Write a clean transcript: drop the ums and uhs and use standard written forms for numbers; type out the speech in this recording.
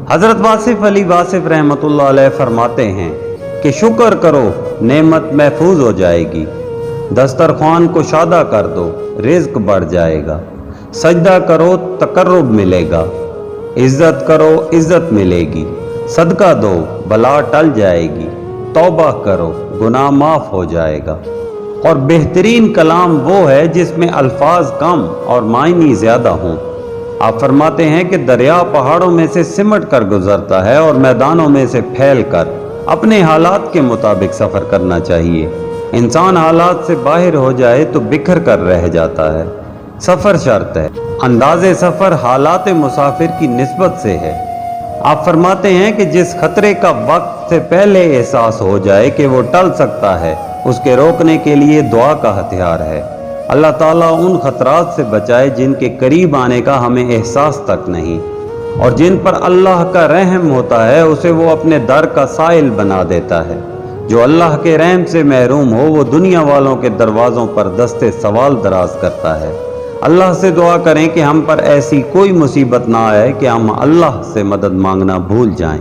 حضرت واصف علی واصف रहमतुल्लाह अलैह फरमाते हैं कि शुक्र करो नेमत महफूज हो जाएगी, दस्तरख्वान को शादा कर दो रिज्क बढ़ जाएगा, सजदा करो तकर्रुब मिलेगा, इज्जत करो इज्जत मिलेगी, सदका दो बला टल जाएगी, तौबा करो गुनाह माफ हो जाएगा। और बेहतरीन कलाम वो है जिसमें अल्फाज कम और मायनी ज़्यादा हों। आप फरमाते हैं कि दरिया पहाड़ों में से सिमट कर गुजरता है और मैदानों में से फैल कर। अपने हालात के मुताबिक सफ़र करना चाहिए। इंसान हालात से बाहर हो जाए तो बिखर कर रह जाता है। सफ़र शर्त है, अंदाज़े सफ़र हालात मुसाफिर की निस्बत से है। आप फरमाते हैं कि जिस खतरे का वक्त से पहले एहसास हो जाए कि वो टल सकता है, उसके रोकने के लिए दुआ का हथियार है। अल्लाह ताला उन खतरात से बचाए जिनके करीब आने का हमें एहसास तक नहीं, और जिन पर अल्लाह का रहम होता है उसे वो अपने दर का साइल बना देता है। जो अल्लाह के रहम से महरूम हो वो दुनिया वालों के दरवाज़ों पर दस्ते सवाल दराज करता है। अल्लाह से दुआ करें कि हम पर ऐसी कोई मुसीबत ना आए कि हम अल्लाह से मदद मांगना भूल जाएं।